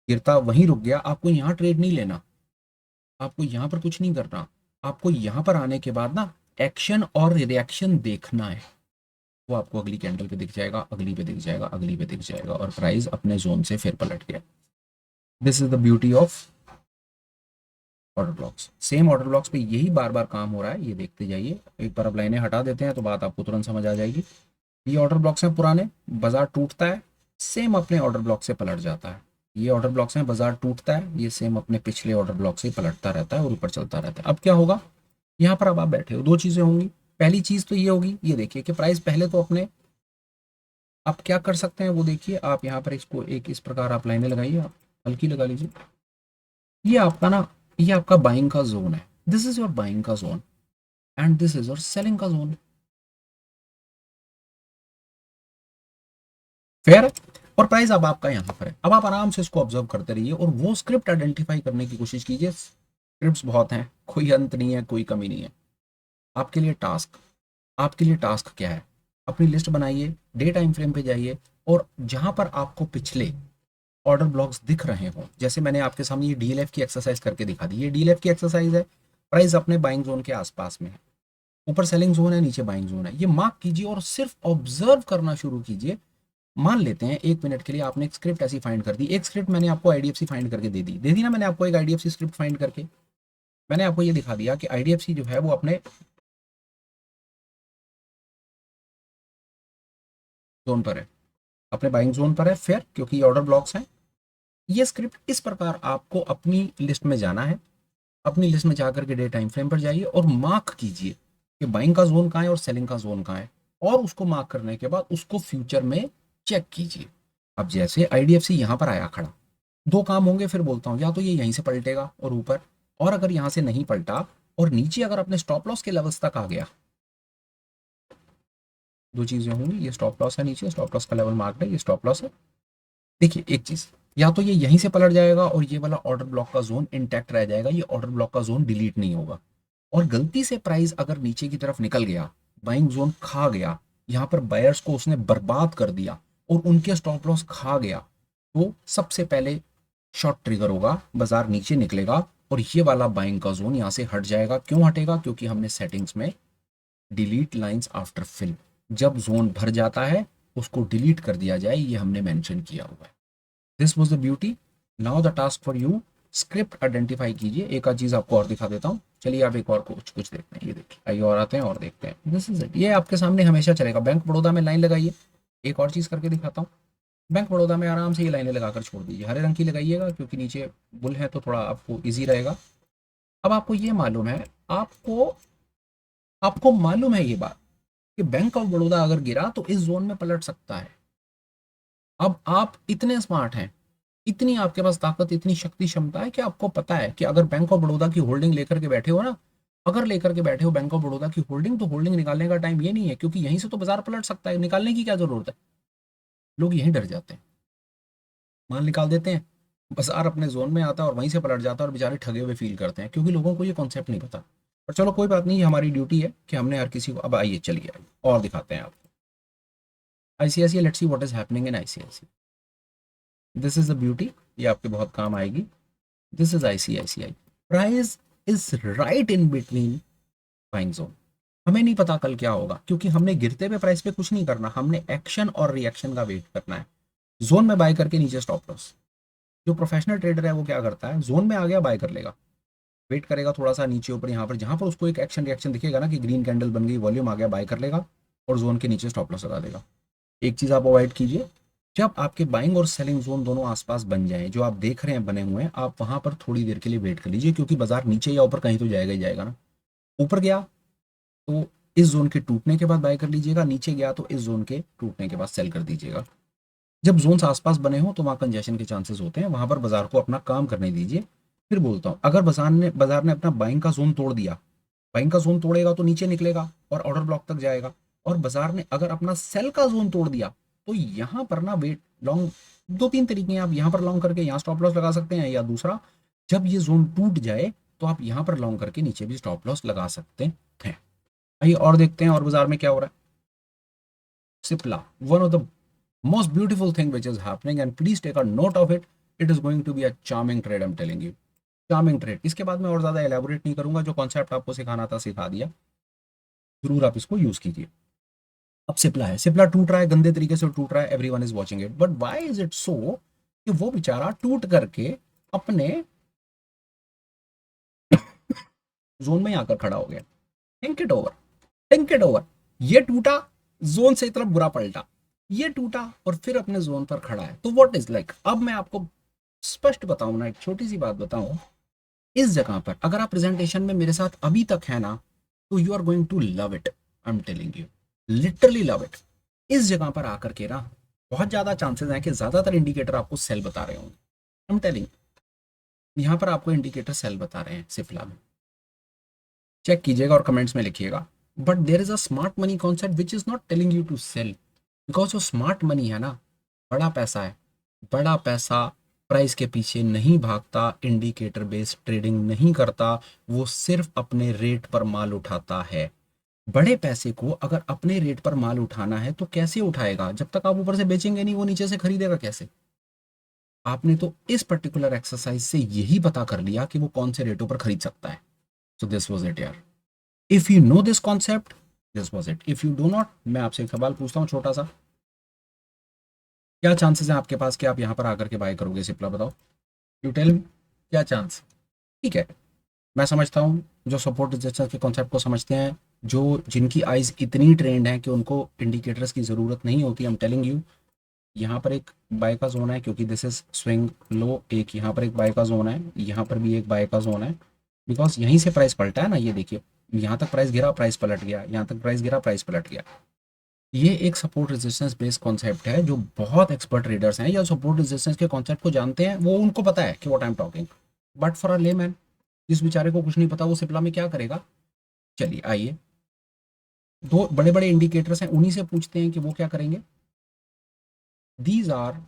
गिरता, वहीं रुक गया। आपको यहाँ ट्रेड नहीं लेना, आपको यहाँ पर कुछ नहीं करना। आपको यहाँ पर आने के बाद ना एक्शन और रिएक्शन देखना है। वो आपको अगली कैंडल पे दिख जाएगा, अगली पे दिख जाएगा, अगली पे दिख जाएगा, और प्राइस अपने जोन से फिर पलट गया। This is the beauty of order blocks. Same order blocks पे यही बार बार काम हो रहा है। ये देखते जाइए। एक बार अब लाइनें हटा देते हैं तो बात आपको तुरंत समझ आ जाएगी। ये ऑर्डर ब्लॉक्स हैं पुराने, बाजार टूटता है, सेम अपने ऑर्डर ब्लॉक से पलट जाता है। ये ऑर्डर ब्लॉक्स हैं, बाजार टूटता है, ये सेम अपने पिछले ऑर्डर ब्लॉक से पलटता रहता है और ऊपर चलता रहता है। अब क्या होगा, यहाँ पर अब आप बैठे हो, 2 चीजें होंगी। पहली चीज तो ये होगी, ये देखिए कि प्राइस पहले तो अपने, आप क्या कर सकते हैं वो देखिए। आप यहाँ पर इसको एक इस प्रकार आप लाइनें लगाइए, आप हल्की लगा लीजिए। ये आपका ना, ये आपका बाइंग का जोन है। दिस इज योर बाइंग का zone and this is your selling का जोन। फेयर है। और प्राइस अब आपका यहाँ पर है। अब आप आराम से इसको ऑब्जर्व करते रहिए और वो स्क्रिप्ट आइडेंटिफाई करने की कोशिश कीजिए। स्क्रिप्ट्स बहुत हैं, कोई अंत नहीं है, कोई कमी नहीं है। आपके लिए टास्क, आपके लिए टास्क क्या है? अपनी लिस्ट बनाइए, डे टाइम फ्रेम पे जाइए, और जहां पर आपको पिछले ऑर्डर ब्लॉक्स दिख रहे हो, जैसे मैंने आपके सामने ये डीएलएफ की एक्सरसाइज करके दिखा दी। ये डीएलएफ की एक्सरसाइज है। प्राइस अपने बाइंग जोन के आसपास में है, ऊपर सेलिंग जोन है, नीचे बाइंग जोन है। ये मार्क कीजिए और सिर्फ ऑब्जर्व करना शुरू कीजिए। मान लेते हैं 1 मिनट के लिए आपने एक स्क्रिप्ट ऐसी फाइंड कर दी। एक स्क्रिप्ट मैंने आपको आईडीएफसी फाइंड करके दे दी ना। मैंने आपको एक आईडीएफसी स्क्रिप्ट फाइंड करके मैंने आपको ये दिखा दिया कि आईडीएफसी जो है वो अपने जोन पर है, अपने बाइंग जोन पर है। फिर क्योंकि ये ऑर्डर ब्लॉक्स हैं, ये स्क्रिप्ट इस प्रकार आपको अपनी लिस्ट में जाना है। अपनी लिस्ट में जाकर के डे टाइम फ्रेम पर जाइए और मार्क कीजिए कि बाइंग का जोन कहाँ है और सेलिंग का जोन कहाँ है। और उसको मार्क करने के बाद उसको फ्यूचर में चेक कीजिए। अब जैसे आईडीएफसी यहाँ पर आया खड़ा, 2 काम होंगे फिर बोलता हूँ। या तो ये यहीं से पलटेगा और ऊपर, और अगर यहाँ से नहीं पलटा और नीचे अगर अपने स्टॉप लॉस के लेवल्स तक आ गया, 2 चीजें होंगी। ये स्टॉप लॉस है, नीचे स्टॉप लॉस का लेवल मार्क है, ये स्टॉप लॉस है। देखिए एक चीज, या तो ये यहीं से पलट जाएगा और ये वाला ऑर्डर ब्लॉक का जोन इंटैक्ट रह जाएगा, ये ऑर्डर ब्लॉक का जोन डिलीट नहीं होगा। और गलती से प्राइस अगर नीचे की तरफ निकल गया, बाइंग जोन खा गया, यहाँ पर बायर्स को उसने बर्बाद कर दिया और उनके स्टॉप लॉस खा गया, तो सबसे पहले शॉर्ट ट्रिगर होगा, बाजार नीचे निकलेगा और ये वाला बाइंग का जोन यहाँ से हट जाएगा। क्यों हटेगा? क्योंकि हमने सेटिंग्स में डिलीट लाइंस आफ्टर फिल, जब जोन भर जाता है उसको डिलीट कर दिया जाए, ये हमने मेंशन किया हुआ है। This was the beauty. Now the task for you, script identify कीजिए। एक आध चीज आपको और दिखा देता हूँ। चलिए आप एक और कुछ कुछ देखते हैं, ये देखिए, आइए और आते हैं और देखते हैं। दिस इज इट, ये आपके सामने हमेशा चलेगा। बैंक बड़ौदा में लाइन लगाइए। एक और चीज करके दिखाता हूँ। बैंक बड़ौदा में आराम से ये लाइनें लगाकर छोड़ दीजिए। हरे रंग की लगाइएगा क्योंकि नीचे बुल है तो थोड़ा आपको ईजी रहेगा। अब आपको ये मालूम है, आपको आपको मालूम है ये बात कि बैंक ऑफ बड़ौदा अगर गिरा तो इस जोन में पलट सकता है। अब आप इतने स्मार्ट हैं, इतनी आपके पास ताकत, इतनी शक्ति क्षमता है कि आपको पता है कि अगर बैंक ऑफ बड़ौदा की होल्डिंग लेकर के बैठे हो ना, अगर लेकर के बैठे हो बैंक ऑफ बड़ौदा की होल्डिंग, तो होल्डिंग निकालने का टाइम ये नहीं है, क्योंकि यहीं से तो बाजार पलट सकता है। निकालने की क्या जरूरत है? लोग यहीं डर जाते हैं, माल निकाल देते हैं, बाजार अपने जोन में आता है और वहीं से पलट जाता है और बेचारे ठगे हुए फील करते हैं, क्योंकि लोगों को ये कॉन्सेप्ट नहीं पता। पर चलो कोई बात नहीं, ये हमारी ड्यूटी है कि हमने हर किसी को, अब आइए चलिए आइए और दिखाते हैं आपको ICICI. Let's see what is happening in ICICI. This is the beauty, ये आपके बहुत काम आएगी। This is ICICI, price is right in between buying zone. हमें नहीं पता कल क्या होगा, क्योंकि हमने गिरते हुए प्राइस पे कुछ नहीं करना, हमने एक्शन और रिएक्शन का वेट करना है। जोन में बाय करके नीचे स्टॉप लॉस। जो प्रोफेशनल ट्रेडर है वो क्या करता है, जोन में आ गया बाय कर लेगा, वेट करेगा थोड़ा सा नीचे ऊपर, यहाँ पर जहां पर उसको एक एक्शन रिएक्शन दिखेगा ना कि ग्रीन कैंडल बन गई, वॉल्यूम आ गया, बाय कर लेगा और जोन के नीचे स्टॉप लॉस लगा देगा। एक चीज आप अवॉइड कीजिए, जब आपके बाइंग और सेलिंग जोन दोनों आसपास बन जाए, जो आप देख रहे हैं बने हुए हैं, आप वहां पर थोड़ी देर के लिए वेट कर लीजिए, क्योंकि बाजार नीचे या ऊपर कहीं तो जाएगा ही जाएगा ना। ऊपर गया तो इस जोन के टूटने के बाद बाय कर लीजिएगा, नीचे गया तो इस जोन के टूटने के बाद सेल कर दीजिएगा। जब जोन्स आसपास बने हो तो वहां कंजेशन के चांसेस होते हैं, वहां पर बाजार को अपना काम करने दीजिए। फिर बोलता हूँ, अगर बाजार ने अपना बाइंग का जोन तोड़ दिया, बाइंग का जोन तोड़ेगा तो नीचे निकलेगा और ऑर्डर ब्लॉक तक जाएगा। और बाजार ने अगर अपना सेल का जोन तोड़ दिया तो यहाँ पर ना वेट लॉन्ग, दो तीन तरीके हैं, आप यहाँ पर लॉन्ग करके यहाँ स्टॉप लॉस लगा सकते हैं, या दूसरा, जब ये जोन टूट जाए तो आप यहाँ पर लॉन्ग करके नीचे भी स्टॉप लॉस लगा सकते हैं। आइए और देखते हैं और बाजार में क्या हो रहा है। Cipla, one of the most beautiful thing which is happening, and please take a note of it. It is going to be a charming trade, I'm telling you. Charming trade. इसके बाद मैं और ज्यादा एलेबोरेट नहीं करूंगा, जो कॉन्सेप्ट आपको सिखाना था सिखा दिया, जरूर आप इसको यूज कीजिए। अब सिप्ला है, सिप्ला टूट रहा है, गंदे तरीके से टूट रहा है, everyone is watching it, but why is it so कि वो बेचारा टूट करके अपने जोन में आकर खड़ा हो गया। Think it over, think it over. ये टूटा, जोन से तरफ बुरा पलटा, ये टूटा और फिर अपने जोन पर खड़ा है, तो व्हाट इज लाइक। अब मैं आपको स्पष्ट बताऊं ना, एक छोटी सी बात बताऊं, इस जगह पर अगर आप प्रेजेंटेशन में मेरे साथ अभी तक है ना, तो you are going to love it, I am telling you, literally love it. इस जगह पर आकर के ना बहुत ज्यादा चांसेस हैं कि ज्यादातर इंडिकेटर आपको सेल बता रहे होंगे, आई एम टेलिंग। यहाँ पर आपको इंडिकेटर सेल बता रहे हैं सिप्ला में, चेक कीजिएगा और कमेंट्स में लिखिएगा। But there is a smart money concept which is not telling you to sell, because जो स्मार्ट मनी है ना, बड़ा पैसा है, बड़ा पैसा प्राइस के पीछे नहीं भागता, इंडिकेटर बेस्ड ट्रेडिंग नहीं करता, वो सिर्फ अपने रेट पर माल उठाता है। बड़े पैसे को अगर अपने रेट पर माल उठाना है तो कैसे उठाएगा, जब तक आप ऊपर से बेचेंगे नहीं, वो नीचे से खरीदेगा कैसे? आपने तो इस पर्टिकुलर एक्सरसाइज से यही पता कर लिया कि वो कौन से रेटों पर खरीद सकता है। सो दिस वाज इट यार। If you know this concept, this was it. If you do not, मैं आपसे एक सवाल पूछता हूँ छोटा सा, क्या चांसेस हैं आपके पास कि आप यहाँ पर आकर के बाय करोगे सिप्ला, बताओ, यू टेल मी, क्या चांस? ठीक है, मैं समझता हूँ जो सपोर्ट रेजिस्टेंस के कॉन्सेप्ट को समझते हैं, जो जिनकी आइज इतनी ट्रेंड है कि उनको इंडिकेटर्स की ज़रूरत नहीं होती, आई एम टेलिंग यू। यहाँ पर एक बाय का जोन है क्योंकि दिस इज स्विंग लो, एक यहाँ पर एक बाय का जोन है, यहाँ पर भी एक बाय का जोन है, बिकॉज यहीं से प्राइस पलटा है ना, ये देखिए, यहाँ तक प्राइस गिरा, प्राइस पलट गया, यहाँ तक प्राइस गिरा, प्राइस पलट गया। ये एक सपोर्ट रेजिस्टेंस बेस्ड कॉन्सेप्ट है, जो बहुत एक्सपर्ट ट्रेडर्स हैं या सपोर्ट रेजिस्टेंस के कॉन्सेप्ट को जानते हैं, वो उनको पता है कि what I am talking. But for a layman, जिस बेचारे को कुछ नहीं पता, वो सिप्ला में क्या करेगा? चलिए आइए, दो बड़े बड़े इंडिकेटर्स हैं, उन्हीं से पूछते हैं कि वो क्या करेंगे। These are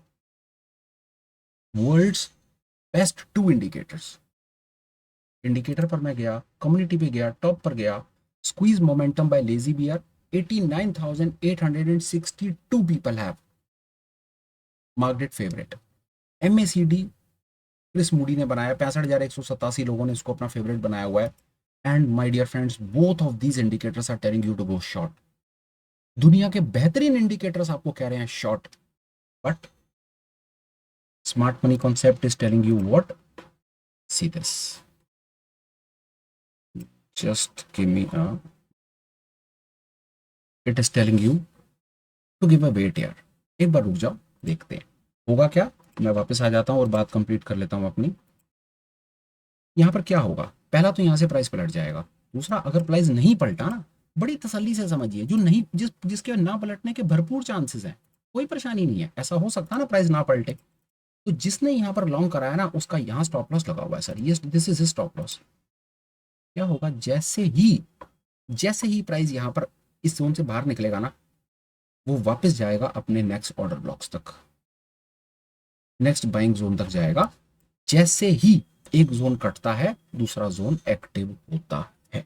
world's best two indicators. Indicator पर मैं गया, कम्युनिटी पे गया, टॉप पर गया, squeeze momentum by lazy bear, 89,862 people have marked it favorite. MACD Chris Moody ने बनाया, 65,187 लोगों ने इसको अपना फेवरेट बनाया हुआ है। And my dear friends, both of these indicators are telling you to go short. दुनिया के बेहतरीन इंडिकेटर्स आपको कह रहे हैं short, but smart money concept is telling you what? See this, just give me a, it is telling you to give a wait यार। एक बार रुक जाओ, देखते हैं होगा क्या। मैं वापस आ जाता हूँ और बात कंप्लीट कर लेता हूँ अपनी। यहाँ पर क्या होगा, पहला तो यहाँ से प्राइस पलट जाएगा। दूसरा, अगर प्राइस नहीं पलटा ना, बड़ी तसल्ली से समझिए, जो नहीं जिसके ना पलटने के भरपूर चांसेस हैं, कोई परेशानी नहीं है। ऐसा हो सकता है ना प्राइस ना पलटे, तो जिसने यहाँ पर लॉन्ग कराया ना, उसका यहाँ स्टॉप लॉस लगा हुआ है सर, ये दिस इज स्टॉप लॉस। क्या होगा, जैसे ही प्राइस यहाँ पर इस जोन से बाहर निकलेगा ना, वो वापस जाएगा अपने नेक्स्ट ऑर्डर ब्लॉक्स तक, नेक्स्ट बाइंग जोन तक जाएगा। जैसे ही एक जोन कटता है, दूसरा जोन एक्टिव होता है।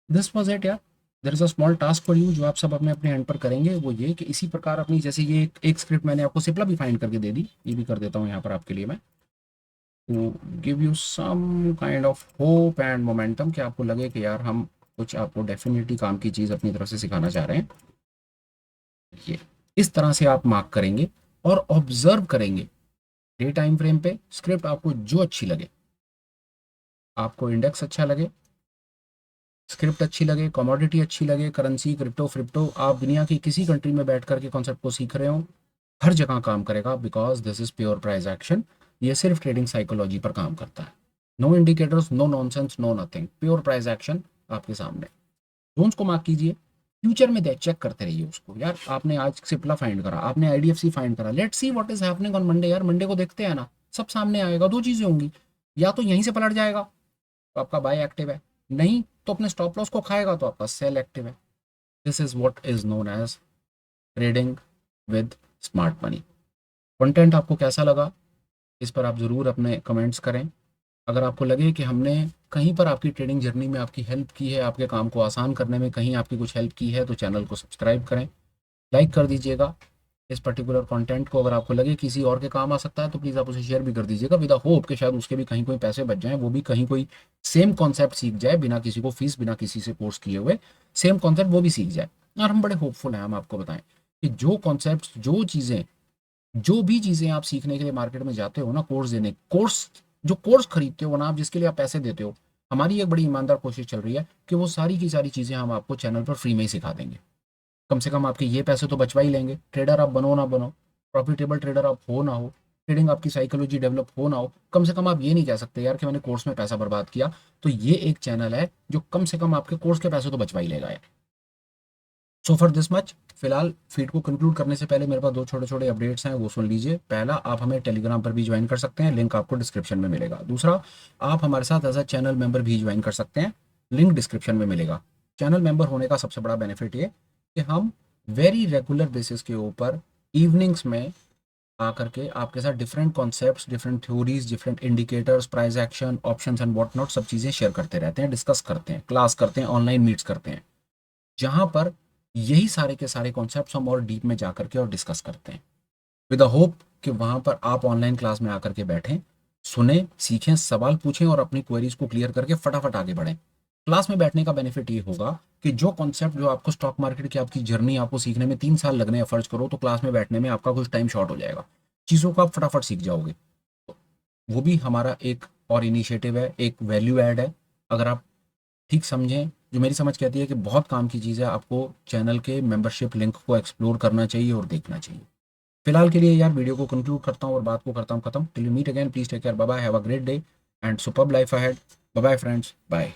दिस वाज इट यार। There is a small task for you, जो आप सब अपने अपने एंड पर करेंगे, वो ये कि इसी प्रकार अपनी, जैसे ये एक स्क्रिप्ट मैंने आपको सिप्ला भी फाइंड करके दे दी, ये भी कर देता हूँ यहाँ पर आपके लिए मैं, to give you some kind of hope and momentum, कि आपको लगे कि यार हम कुछ आपको डेफिनेटली काम की चीज़ अपनी तरफ से सिखाना चाह रहे हैं। ये इस तरह से आप मार्क करेंगे और ऑब्जर्व करेंगे डे टाइम फ्रेम पे स्क्रिप्ट आपको जो अच्छी लगे, आपको इंडेक्स अच्छा लगे, स्क्रिप्ट अच्छी लगे, कमोडिटी अच्छी लगे, करेंसी, क्रिप्टो फ्रिप्टो, आप दुनिया की किसी कंट्री में बैठ करके कॉन्सेप्ट को सीख रहे हो, हर जगह काम करेगा, because this is pure price action. ये सिर्फ ट्रेडिंग साइकोलॉजी पर काम करता है। No indicators, no nonsense, no nothing, pure price action आपके सामने। जोन्स को मार्क कीजिए, फ्यूचर में चेक करते रहिए उसको। यार आपने आज सिप्ला फाइंड करा, आपने आईडीएफसी फाइंड करा, let's see what is happening on Monday. यार मंडे को देखते हैं ना, सब सामने आएगा। दो चीजें होंगी, या तो यहीं से पलट जाएगा तो आपका बाय एक्टिव है, नहीं तो अपने स्टॉप लॉस को खाएगा तो आपका सेल एक्टिव है। This is what is known as trading with smart money. Content आपको कैसा लगा, इस पर आप ज़रूर अपने कमेंट्स करें। अगर आपको लगे कि हमने कहीं पर आपकी ट्रेडिंग जर्नी में आपकी हेल्प की है, आपके काम को आसान करने में कहीं आपकी कुछ हेल्प की है, तो चैनल को सब्सक्राइब करें, लाइक कर दीजिएगा इस पर्टिकुलर कंटेंट को। अगर आपको लगे किसी और के काम आ सकता है, तो प्लीज़ आप उसे शेयर भी कर दीजिएगा, विद होप कि शायद उसके भी कहीं कोई पैसे बच जाएं, वो भी कहीं कोई सेम कॉन्सेप्ट सीख जाए, बिना किसी को फीस, बिना किसी से कोर्स किए हुए सेम कॉन्सेप्ट वो भी सीख जाए। और हम बड़े होपफुल हैं, हम आपको बताएं कि जो कॉन्सेप्ट, जो चीज़ें, जो भी चीज़ें आप सीखने के लिए मार्केट में जाते हो ना, जो कोर्स खरीदते हो ना आप, जिसके लिए आप पैसे देते हो, हमारी एक बड़ी ईमानदार कोशिश चल रही है कि वो सारी की सारी चीज़ें हम आपको चैनल पर फ्री में ही सिखा देंगे। कम से कम आपके ये पैसे तो बचवा ही लेंगे। ट्रेडर आप बनो ना बनो, प्रॉफिटेबल ट्रेडर आप हो ना हो, ट्रेडिंग आपकी साइकोलॉजी डेवलप हो ना हो, कम से कम आप ये नहीं कह सकते यार कि मैंने कोर्स में पैसा बर्बाद किया। तो ये एक चैनल है जो कम से कम आपके कोर्स के पैसे तो बचवा ही लेगा यार। सो फॉर दिस मच, फिलहाल फीड को कंक्लूड करने से पहले मेरे पास दो छोटे छोटे अपडेट्स हैं, वो सुन लीजिए। पहला, आप हमें टेलीग्राम पर भी ज्वाइन कर सकते हैं, लिंक आपको डिस्क्रिप्शन में मिलेगा। दूसरा, आप हमारे साथ एज अ चैनल मेंबर भी ज्वाइन कर सकते हैं, लिंक डिस्क्रिप्शन में मिलेगा। चैनल मेंबर होने का सबसे बड़ा बेनिफिट ये कि हम वेरी रेगुलर बेसिस के ऊपर इवनिंग्स में आकर के आपके साथ different concepts, different theories, different indicators, price action, options and what not, सब चीज़ें शेयर करते रहते हैं, डिस्कस करते हैं, क्लास करते हैं, ऑनलाइन मीट्स करते हैं, जहां पर यही सारे के सारे कॉन्सेप्ट्स हम और डीप में जाकर के और डिस्कस करते हैं, विद अ होप कि वहां पर आप ऑनलाइन क्लास में आकर के बैठें, सुने, सीखें, सवाल पूछें और अपनी क्वेरीज को क्लियर करके फटाफट आगे बढ़ें। क्लास में बैठने का बेनिफिट ये होगा कि जो कॉन्सेप्ट, जो आपको स्टॉक मार्केट की आपकी जर्नी आपको सीखने में 3 साल लगने हैं फर्ज करो, तो क्लास में बैठने में आपका कुछ टाइम शॉर्ट हो जाएगा, चीज़ों को आप फटाफट सीख जाओगे। तो वो भी हमारा एक और इनिशिएटिव है, एक वैल्यू ऐड है। अगर आप ठीक समझें, जो मेरी समझ कहती है कि बहुत काम की चीज़ है, आपको चैनल के मेंबरशिप लिंक को एक्सप्लोर करना चाहिए और देखना चाहिए। फिलहाल के लिए यार वीडियो को कंक्लूड करता हूँ और बात को करता हूँ खत्म। Till you meet again, please take care, bye bye, have a great day and superb life ahead. Bye bye friends, bye.